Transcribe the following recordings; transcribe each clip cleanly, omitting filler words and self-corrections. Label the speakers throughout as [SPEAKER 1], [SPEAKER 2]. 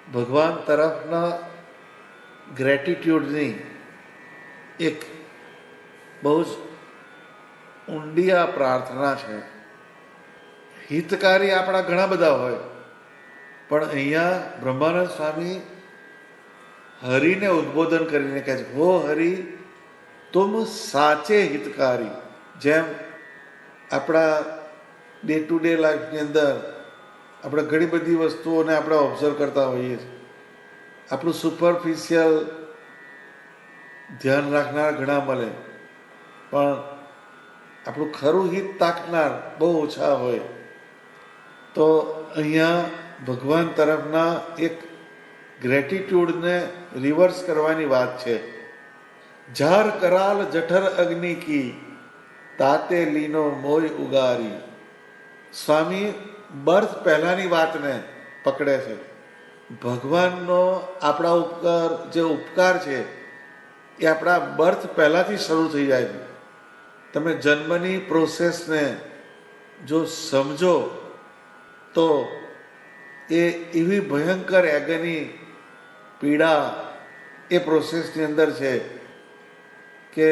[SPEAKER 1] ભગવાન તરફના ગ્રેટિટ્યૂડની એક બહુ જ ઊંડી આ પ્રાર્થના છે. હિતકારી આપણા ઘણા બધા હોય, પણ અહીંયા બ્રહ્માનંદ સ્વામી હરિને ઉદ્બોધન કરીને કહે છે, હો હરિ તુમ સાચે હિતકારી. જેમ આપણા ડે ટુ ડે લાઈફની અંદર આપણે ઘણી બધી વસ્તુઓને આપણે ઓબ્ઝર્વ કરતા હોઈએ છીએ. આપણું સુપરફિશિયલ ધ્યાન રાખનાર ઘણા મળે, પણ આપણું ખરું હિત તાકનાર બહુ ઓછા હોય. તો અહીંયા ભગવાન તરફના એક ગ્રેટિટ્યૂડને રિવર્સ કરવાની વાત છે. ઝાર કરાલ જઠર અગ્નિ કી તાતે લીનો મોય ઉગારી. સ્વામી બર્થ પહેલાની વાતને પકડે છે. ભગવાનનો આપણા ઉપર જે ઉપકાર છે એ આપણા બર્થ પહેલાંથી શરૂ થઈ જાય છે. તમે જન્મની પ્રોસેસને જો સમજો તો એ એવી ભયંકર એગની પીડા એ પ્રોસેસની અંદર છે કે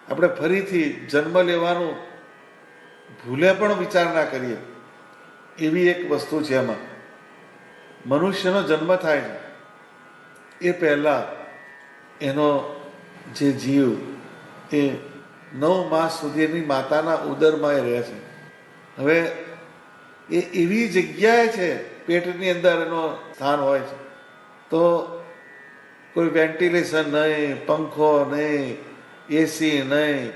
[SPEAKER 1] આપણે ફરીથી જન્મ લેવાનું ભૂલે પણ વિચાર ના કરીએ એવી એક વસ્તુ છે. એમાં મનુષ્યનો જન્મ થાય છે એ પહેલાં એનો જે જીવ એ 9 માસ સુધીની માતાના ઉદરમાં રહે છે. હવે એ એવી જગ્યાએ છે, પેટની અંદર એનો સ્થાન હોય છે, તો કોઈ વેન્ટિલેશન નહીં, પંખો નહીં, એસી નહીં,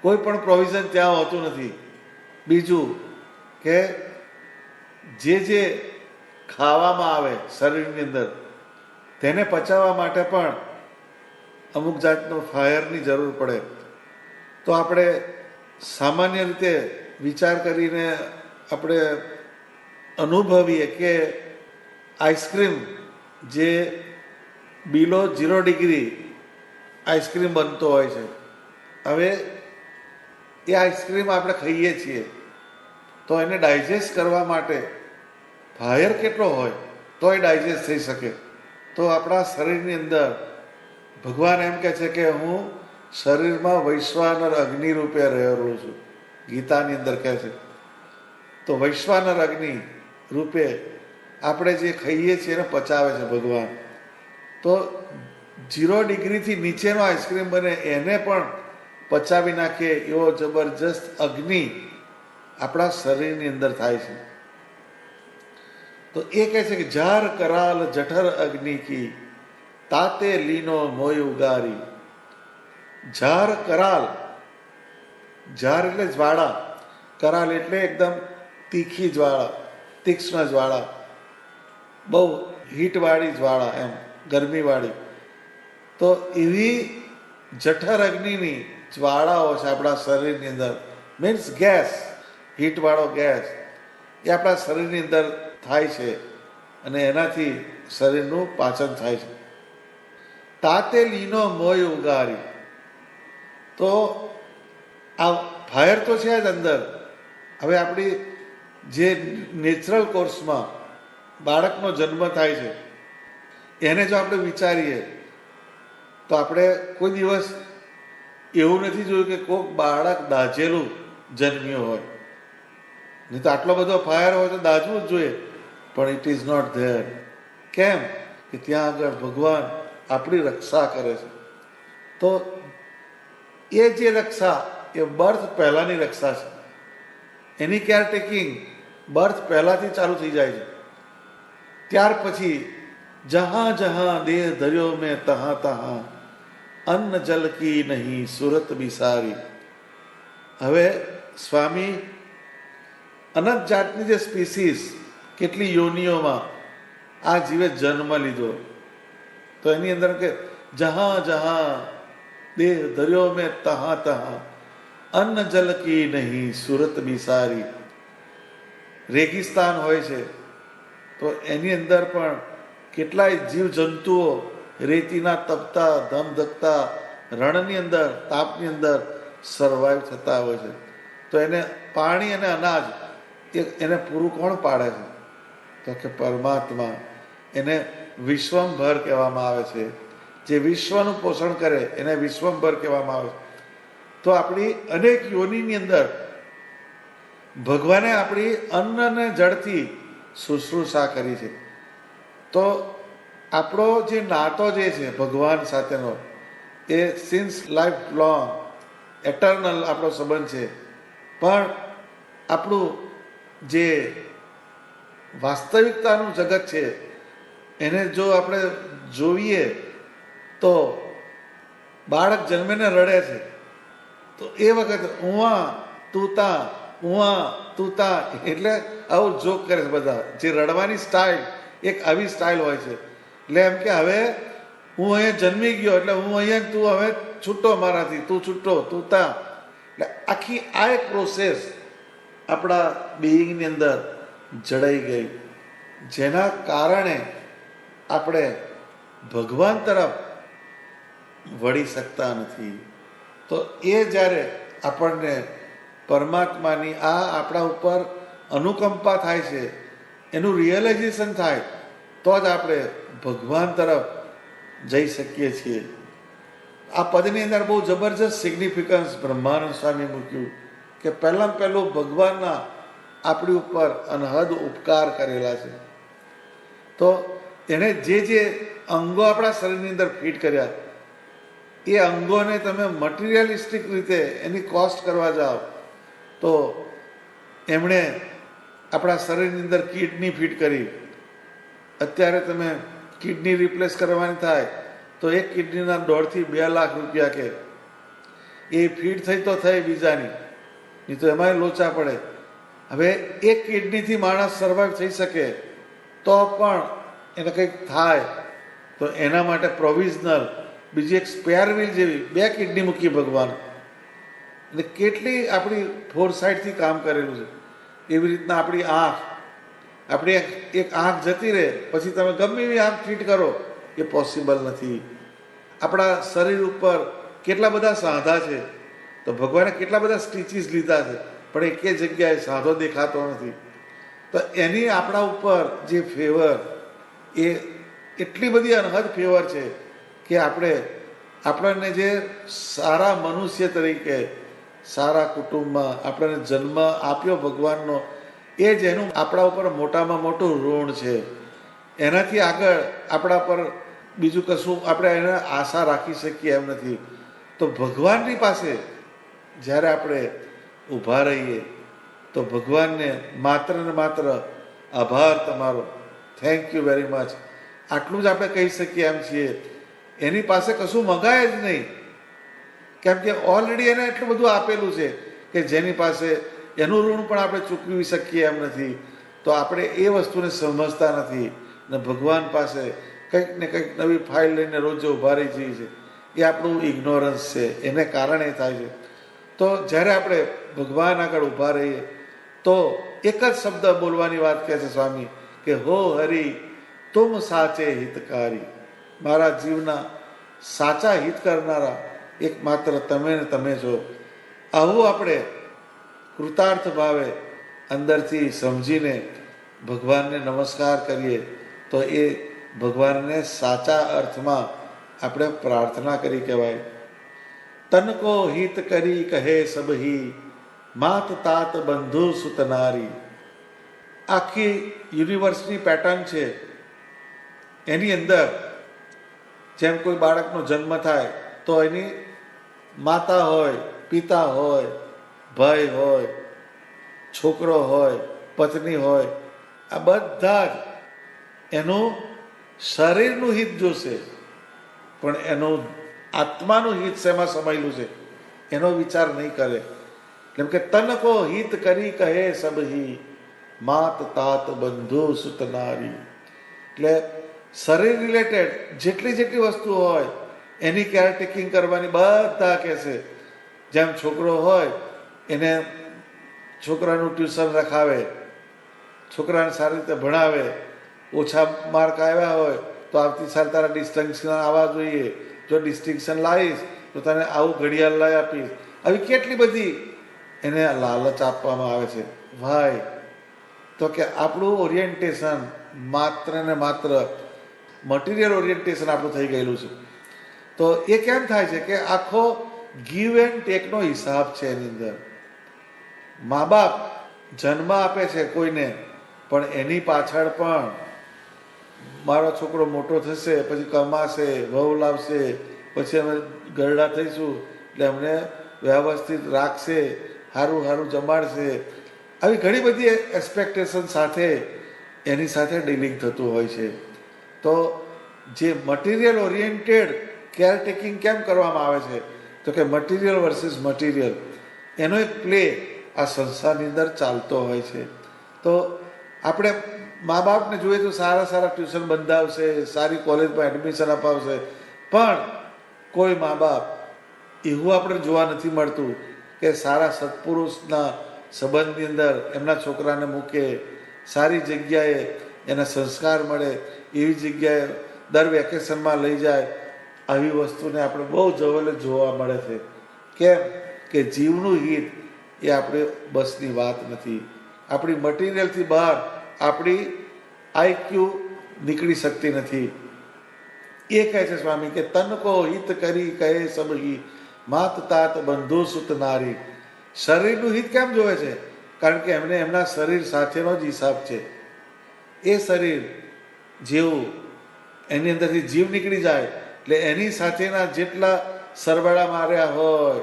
[SPEAKER 1] કોઈ પણ પ્રોવિઝન ત્યાં હોતું નથી. બીજું કે જે ખાવામાં આવે શરીરની અંદર તેને પચાવવા માટે પણ અમુક જાતનો ફાયરની જરૂર પડે. તો આપણે સામાન્ય રીતે વિચાર કરીને આપણે અનુભવીએ કે આઈસ્ક્રીમ જે બિલો 0 ડિગ્રી આઈસ્ક્રીમ બનતો હોય છે. હવે એ આઈસ્ક્રીમ આપણે ખાઈએ છીએ તો એને ડાયજેસ્ટ કરવા માટે ફાયર કેટલો હોય તો એ ડાયજેસ્ટ થઈ શકે. તો આપણા શરીરની અંદર ભગવાન એમ કહે છે કે હું શરીરમાં વૈશ્વાનર અગ્નિ રૂપે રહેલો છું. ગીતાની અંદર કહે છે. તો વૈશ્વાનર અગ્નિ રૂપે આપણે જે ખાઈએ છીએ એને પચાવે છે ભગવાન. તો 0 ડિગ્રીથી નીચેનો આઈસ્ક્રીમ બને એને પણ પચાવી નાખે એવો જબરજસ્ત અગ્નિ આપણા શરીરની અંદર થાય છે. તો એ કહે છે કે ઝાર કરાલ જઠર અગ્નિ કી તાતે લીનો મોય ઉગારી. ઝાર કરાલ, ઝાર એટલે જ્વાળા, કરાલ એટલે એકદમ તીખી જ્વાળા, તીક્ષ્ણ જ્વાળા, બહુ હીટવાળી જ્વાળા, એમ ગરમીવાળી. તો એવી જઠર અગ્નિની જ્વાળાઓ છે આપણા શરીરની અંદર. મીન્સ ગેસ, હીટવાળો ગેસ એ આપણા શરીરની અંદર થાય છે અને એનાથી શરીરનું પાચન થાય છે. તાતે લીનો મોય ઉગારી. તો આ ફાયર તો છે જ અંદર. હવે આપણી જે નેચરલ કોર્સમાં બાળકનો જન્મ થાય છે એને જો આપણે વિચારીએ તો આપણે કોઈ દિવસ એવું નથી જોયું કે કોઈક બાળક દાઝેલું જન્મ્યું હોય. નહીં તો આટલો બધો ફાયર હોય તો દાઝવું જ જોઈએ, પણ ઇટ ઇઝ નોટ ધેર. કેમ કે ત્યાં આગળ ભગવાન આપણી રક્ષા કરે છે. તો એ જે રક્ષા એ બર્થ પહેલાંની રક્ષા છે. એની કેરટેકિંગ બર્થ પહેલાંથી ચાલુ થઈ જાય છે. ત્યાર પછી જહાં જહાં દેહ ધર્યો મેં તહાં તહાં અન્ન જલ કી નહીં સુરત બિસારી. હવે સ્વામી અનંત જાતની જે સ્પીસીસ, કેટલી યોનિઓમાં આ જીવે જન્મ લીધો, તો એની અંદર કે જહાં જહાં દેહ ધર્યો મેં તહાં તહાં અન્ન જલ કી નહીં સુરત બિસારી. રેગિસ્તાન હોય છે તો એની અંદર પણ કેટલાય જીવજંતુઓ રેતીના તપતા ધમધકતા રણની અંદર, તાપની અંદર સર્વાઈવ થતા હોય છે. તો એને પાણી અને અનાજ એને પૂરું કોણ પાડે છે? તો કે પરમાત્મા. એને વિશ્વંભર કહેવામાં આવે છે. જે વિશ્વનું પોષણ કરે એને વિશ્વંભર કહેવામાં આવે છે. તો આપણી અનેક યોનિની અંદર ભગવાને આપણી અન્ન અને જળથી શુશ્રૂષા કરી છે. તો આપણો જે નાતો જે છે ભગવાન સાથેનો એ સિન્સ લાઈફ લોંગ એટર્નલ આપણો સંબંધ છે. પણ આપણું જે વાસ્તવિકતાનું જગત છે એને જો આપણે જોઈએ તો બાળક જન્મીને રડે છે તો એ વખતે તું તા એટલે આવું જોક કરે છે બધા. જે રડવાની સ્ટાઇલ એક આવી સ્ટાઇલ હોય છે. એટલે એમ કે હવે હું અહીંયા જન્મી ગયો એટલે હું અહીંયા તું હવે છૂટો મારાથી, તું છૂટો, તું તા. એટલે આખી આ એક પ્રોસેસ આપણા બિઈંગની અંદર જડાઈ ગઈ, જેના કારણે આપણે ભગવાન તરફ વળી શકતા નથી. તો એ જ્યારે આપણને પરમાત્માની આ આપણા ઉપર અનુકંપા થાય છે, એનું રિયલાઇઝેશન થાય, તો જ આપણે ભગવાન તરફ જઈ શકીએ છીએ. આ પદની અંદર બહુ જબરજસ્ત સિગ્નિફિકન્સ બ્રહ્માનંદ સ્વામી મૂક્યું કે પહેલાં પહેલું ભગવાનના આપણી ઉપર અનહદ ઉપકાર કરેલા છે. તો એણે જે અંગો આપણા શરીરની અંદર ફિટ કર્યા, એ અંગોને તમે મટીરિયલિસ્ટિક રીતે એની કોસ્ટ કરવા જાઓ તો એમણે આપણા શરીરની અંદર કિડની ફિટ કરી. અત્યારે તમે કિડની રિપ્લેસ કરવાની થાય તો એક કિડનીના 1.5 થી 2 લાખ રૂપિયા કે એ ફિટ થઈ તો થઈ બીજાની, નહીં તો એમાંય લોચા પડે. હવે એક કિડનીથી માણસ સર્વાઈવ થઈ શકે તો પણ એને કંઈક થાય તો એના માટે પ્રોવિઝનલ બીજી એક સ્પેર વ્હીલ જેવી 2 કિડની મૂકી ભગવાન. એટલે કેટલી આપણી ફોરસાઇટથી કામ કરેલું છે. એવી રીતના આપણી આપણી એક આંખ જતી રહે પછી તમે ગમે એવી આંખ ફિટ કરો એ પોસિબલ નથી. આપણા શરીર ઉપર કેટલા બધા સાંધા છે તો ભગવાને કેટલા બધા સ્ટીચીસ લીધા છે પણ એકે જગ્યાએ સાંધો દેખાતો નથી. તો એની આપણા ઉપર જે ફેવર એ એટલી બધી અનહદ ફેવર છે કે આપણને જે સારા મનુષ્ય તરીકે સારા કુટુંબમાં આપણને જન્મ આપ્યો ભગવાનનો, એ જ એનું આપણા ઉપર મોટામાં મોટું ઋણ છે. એનાથી આગળ આપણા પર બીજું કશું આપણે એને આશા રાખી શકીએ એમ નથી. તો ભગવાનની પાસે જ્યારે આપણે ઊભા રહીએ તો ભગવાનને માત્ર ને માત્ર આભાર તમારો, થેન્ક યુ વેરી મચ, આટલું જ આપણે કહી શકીએ એમ છીએ. એની પાસે કશું મંગાય જ નહીં, કેમ કે ઓલરેડી એને એટલું બધું આપેલું છે કે જેની પાસે એનું ઋણ પણ આપણે ચૂકવી શકીએ એમ નથી. તો આપણે એ વસ્તુને સમજતા નથી ને ભગવાન પાસે કંઈક ને કંઈક નવી ફાઇલ લઈને રોજ ઊભા રહી જઈએ છે. એ આપણું ઇગ્નોરન્સ છે, એને કારણે થાય છે. તો જ્યારે આપણે ભગવાન આગળ ઊભા રહીએ તો એક જ શબ્દ બોલવાની વાત કહે છે સ્વામી કે હો હરિ તુમ સાચે હિતકારી, મારા જીવના સાચા હિત કરનારા એકમાત્ર તમે ને તમે છો. આવું આપણે કૃતાર્થ ભાવે અંદરથી સમજીને ભગવાનને નમસ્કાર કરીએ તો એ ભગવાનને સાચા અર્થમાં આપણે પ્રાર્થના કરી કહેવાય. તન કો હિત કરી કહે સબહી, માત તાત બંધુ સુતનારી. આખી યુનિવર્સની પેટર્ન છે. એની અંદર જેમ કોઈ બાળકનો જન્મ થાય તો એની માતા હોય, પિતા હોય, ભાઈ હોય, છોકરો હોય, પત્ની હોય, આ બધા જ એનું શરીરનું હિત જોશે પણ એનું આત્માનું હિત શેમાં સમાયેલું છે એનો વિચાર નહીં કરે. કેમ કે તન કો હિત કરી કહે સબહી, માત તાત બંધુ સુતનારી. એટલે શરીર રિલેટેડ જેટલી વસ્તુ હોય એની કેરટેકિંગ કરવાની બધા કહેશે. જેમ છોકરો હોય એને છોકરાનું ટ્યુશન રખાવે, છોકરાને સારી રીતે ભણાવે, ઓછા માર્ક આવ્યા હોય તો આવતી સાલ તારા ડિસ્ટિંક્શન આવવા જોઈએ, જો ડિસ્ટિંક્શન લાવીશ તો તને આવું ઘડિયાળ લાવી આપીશ. આવી કેટલી બધી એને લાલચ આપવામાં આવે છે. ભાઈ તો કે આપણું ઓરિએન્ટેશન માત્ર ને માત્ર મટીરિયલ ઓરિએન્ટેશન આપણું થઈ ગયેલું છે. તો એ કેમ થાય છે કે આખો ગીવ એન્ડ ટેકનો હિસાબ છે એની અંદર. મા બાપ જન્મ આપે છે કોઈને, પણ એની પાછળ પણ મારો છોકરો મોટો થશે, પછી કમાશે, વહુ લાવશે, પછી અમે ગરડા થઈશું એટલે અમને વ્યવસ્થિત રાખશે, સારું સારું જમાડશે, આવી ઘણી બધી એક્સપેક્ટેશન સાથે એની સાથે ડીલિંગ થતું હોય છે. તો જે મટીરિયલ ઓરિએન્ટેડ કેરટેકિંગ કેમ કરવામાં આવે છે, તો કે મટીરિયલ વર્સિસ મટીરિયલ એનો એક પ્લે આ સંસ્થાની અંદર ચાલતો હોય છે. તો આપણે મા બાપને જોઈએ તો સારા સારા ટ્યુશન બંધાવશે, સારી કોલેજમાં એડમિશન અપાવશે, પણ કોઈ મા બાપ એવું આપણે જોવા નથી મળતું કે સારા સત્પુરુષના સંબંધની અંદર એમના છોકરાને મૂકે, સારી જગ્યાએ એને સંસ્કાર મળે એવી જગ્યાએ દર વેકેશનમાં લઈ જાય. આવી વસ્તુને આપણે બહુ જવલે જોવા મળે છે. કેમ કે જીવનું હિત એ આપણે બસની વાત નથી. આપણી મટીરિયલથી બહાર આપણી આઈક્યુ નીકળી શકતી નથી. એ કહે છે સ્વામી કે તન કો હિત કરી કહે સબહી, માત તાત બંધુ સુત નારી. શરીરનું હિત કેમ જોવે છે? કારણ કે એમને એમના શરીર સાથેનો જ હિસાબ છે. એ શરીર જેવું એની અંદરથી જીવ નીકળી જાય એટલે એની સાથેના જેટલા સરવાળા માર્યા હોય,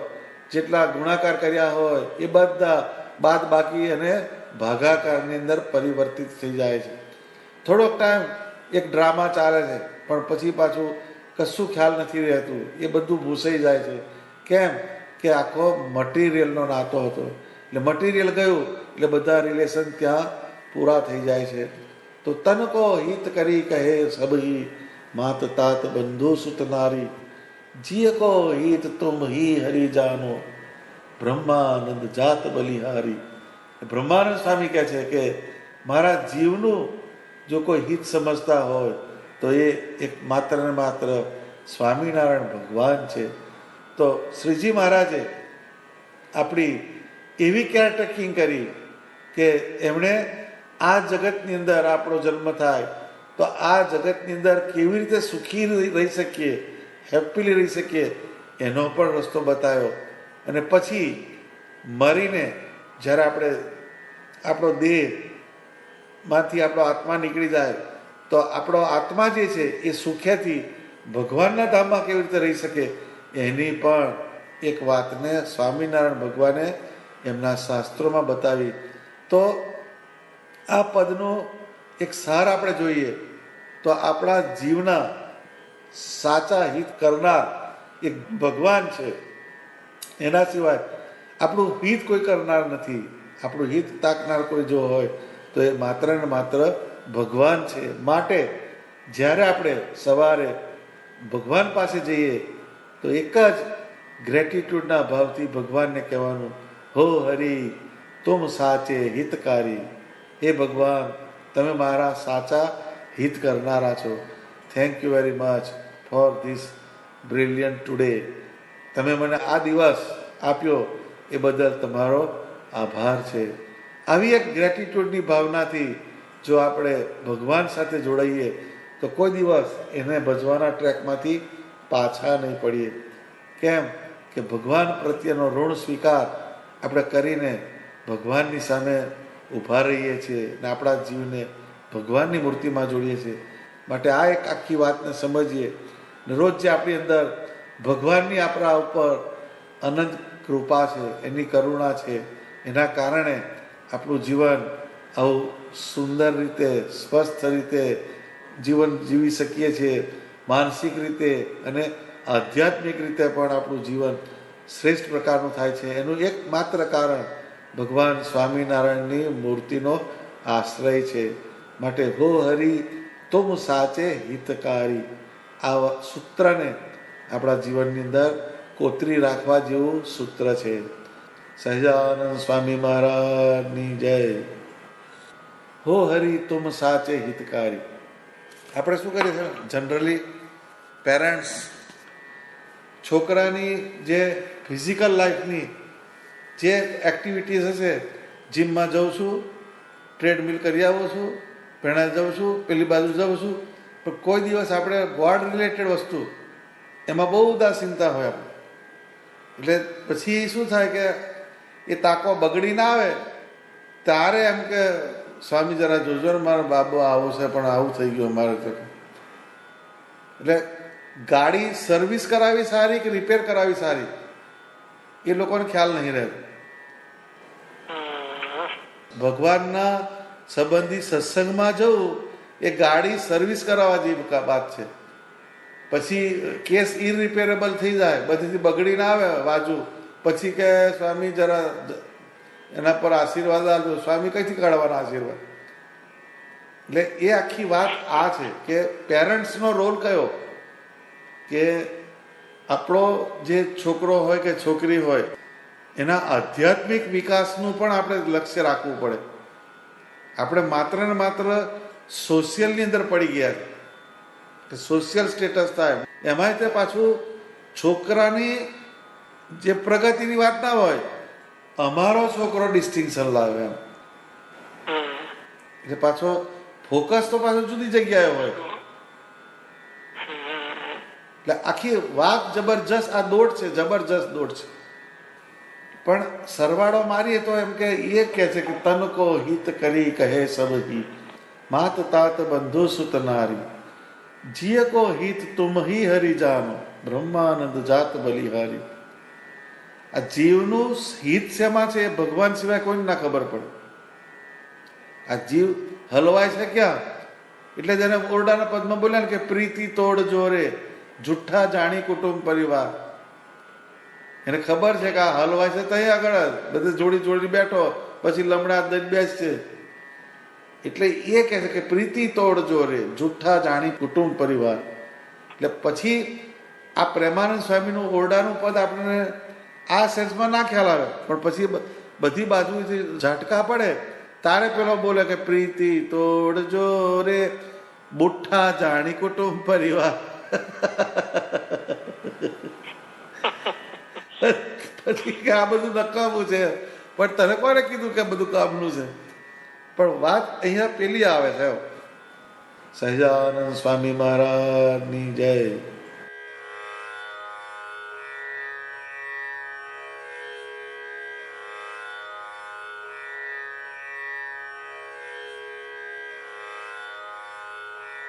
[SPEAKER 1] જેટલા ગુણાકાર કર્યા હોય, એ બધા બાદ બાકી અને ભાગાકારની અંદર પરિવર્તિત થઈ જાય છે. થોડોક ટાઈમ એક ડ્રામા ચાલે છે, પણ પછી પાછું કશું ખ્યાલ નથી રહેતું, એ બધું ભૂસાઈ જાય છે. કેમ કે આખો મટીરિયલનો નાતો હતો, એટલે મટીરિયલ ગયું એટલે બધા રિલેશન ત્યાં પૂરા થઈ જાય છે. તો તન કો હિત કરી કહે સબહી, માત તાત બંધુ સુત નારી. જીય કો હિત તુમ હી હરી જાનો, બ્રહ્માનંદ જાત બલિહારી. બ્રહ્માનંદ સ્વામી કહે છે કે મારા જીવનું જો કોઈ હિત સમજતા હોય તો એ એક માત્ર ને માત્ર સ્વામિનારાયણ ભગવાન છે. તો શ્રીજી મહારાજે આપણી એવી કેરટેકિંગ કરી કે એમણે આ જગતની અંદર આપણો જન્મ થાય તો આ જગતની અંદર કેવી રીતે સુખી રહી શકીએ, હેપીલી રહી શકીએ એનો પણ રસ્તો બતાવ્યો. અને પછી મરીને જ્યારે આપણે આપણો દેહમાંથી આપણો આત્મા નીકળી જાય તો આપણો આત્મા જે છે એ સુખ્યાથી ભગવાનના ધામમાં કેવી રીતે રહી શકે એની પણ એક વાતને સ્વામિનારાયણ ભગવાને એમના શાસ્ત્રોમાં બતાવી. તો આ પદનો એક સાર આપણે જોઈએ તો આપણા જીવના સાચા હિત કરનાર એક ભગવાન છે. એના સિવાય આપણું હિત કોઈ કરનાર નથી. આપણું હિત તાકનાર કોઈ જો હોય તો એ માત્ર ને માત્ર ભગવાન છે. માટે જ્યારે આપણે સવારે ભગવાન પાસે જઈએ તો એક જ ગ્રેટિટ્યૂડના ભાવથી ભગવાનને કહેવાનું, હો હરિ તુમ સાચે હિતકારી. હે ભગવાન, તમે મારા સાચા હિત કરનારા છો. Thank you very much for this brilliant today. તમે મને આ દિવસ આપ્યો એ બદલ તમારો આભાર છે. આવી એક ગ્રેટિટ્યૂડની ભાવનાથી જો આપણે ભગવાન સાથે જોડાઈએ તો કોઈ દિવસ એને ભજવાના ટ્રેકમાંથી પાછા નહીં પડીએ. કેમ કે ભગવાન પ્રત્યેનો ઋણ સ્વીકાર આપણે કરીને ભગવાનની સામે ઊભા રહીએ છીએ અને આપણા જીવને ભગવાનની મૂર્તિમાં જોડીએ છીએ. માટે આ એક આખી વાતને સમજીએ ને રોજ જે આપણી અંદર ભગવાનની આપણા ઉપર અનંત કૃપા છે, એની કરુણા છે, એના કારણે આપણું જીવન આવું સુંદર રીતે સ્વસ્થ રીતે જીવન જીવી શકીએ છીએ. માનસિક રીતે અને આધ્યાત્મિક રીતે પણ આપણું જીવન શ્રેષ્ઠ પ્રકારનું થાય છે. એનું એકમાત્ર કારણ ભગવાન સ્વામિનારાયણની મૂર્તિનો આશ્રય છે. માટે હો હરિ તુમ સાચે હિતકારી, આ સૂત્રને આપણા જીવનની અંદર કોતરી રાખવા જેવું સૂત્ર છે. સહજાનંદ સ્વામી મહારાજની જય. હો હરિ તુમ સાચે હિતકારી. આપણે શું કરીએ છીએ જનરલી પેરેન્ટ્સ છોકરાની જે ફિઝિકલ લાઈફની જે એક્ટિવિટીઝ હશે, જીમમાં જાઉં છું, ટ્રેડમિલ કરી આવું છું, ભેણા જાઉં છું, પેલી બાજુ જાઉં છું, પણ કોઈ દિવસ આપણે ગોડ રિલેટેડ વસ્તુ એમાં બહુ ઉદાસીનતા હોય. આપણે એટલે પછી શું થાય કે એ તાકો બગડી ના આવે ત્યારે એમ કે સ્વામી જરા જોજો ને મારો બાબો આવું છે પણ આવું થઈ ગયું મારે તો. એટલે ગાડી સર્વિસ કરાવી સારી કે રિપેર કરાવી સારી એ લોકોને ખ્યાલ નહીં રહેતો. ભગવાનના સંબંધી સત્સંગમાં જવું એ ગાડી સર્વિસ કરાવવા જેવી વાત છે. પછી કેસ ઇરિપેરેબલ થઈ જાય, બધીથી બગડી ના આવે બાજુ, પછી કે સ્વામી જરા એના પર આશીર્વાદ આપજો. સ્વામી કઈથી કાઢવાના આશીર્વાદ? એટલે એ આખી વાત આ છે કે પેરેન્ટ્સનો રોલ કયો, કે આપણો જે છોકરો હોય કે છોકરી હોય એના આધ્યાત્મિક વિકાસનું પણ આપણે લક્ષ્ય રાખવું પડે. આપણે માત્ર ને માત્ર સોશિયલની અંદર પડી ગયા કે સોશિયલ સ્ટેટસ થાય, એમાંય તે પાછું છોકરાની જે પ્રગતિની વાત ના હોય, અમારો છોકરો ડિસ્ટિંક્શન લાવે એમ, એટલે પાછો ફોકસ તો પાછું જુદી જગ્યાએ હોય. એટલે આખી વાત જબરજસ્ત આ દોડ છે, જબરજસ્ત દોડ છે. પણ સરવાળો મારીએ તો એમ કે એ કહે છે કે તન કો હિત કરી કહે સબ હી, માત તાત બંધુ સુત નારી, જીય કો હિત તુમ હી હરિ જાનો, બ્રહ્માનંદ જાત બલિહારી. આ જીવનું હિત શેમાં છે એ ભગવાન સિવાય કોઈને ના ખબર પડે. આ જીવ હલવાય છે ક્યાં? એટલે જેને ઓરડાના પદમાં બોલ્યા ને કે પ્રીતિ તોડ જોરે જુઠ્ઠા જાણી કુટુંબ પરિવાર. એને ખબર છે કે આ હલવાય છે ત્યાં આગળ બધે જોડી જોડી બેઠો, પછી લમડા દઈ બેસશે. એટલે એ કહે છે કે પ્રીતિ તોડ જોરે જુઠ્ઠા જાણી કુટુંબ પરિવાર. એટલે પછી આ પ્રેમાનંદ સ્વામીનું ઓરડાનું પદ આપણને આ સેન્સમાં ના ખ્યાલ આવે, પણ પછી બધી બાજુથી ઝાટકા પડે તારે પેલો બોલે કે પ્રીતિ તોડ જોરે બુઠ્ઠા જાણી કુટુંબ પરિવાર. પછી કે આ બધું નકામું છે, પણ તને કોને કીધું કે બધું કામનું છે? પણ વાત અહીંયા પેલી આવે છે. સહજાનંદ સ્વામી મહારાજની જય.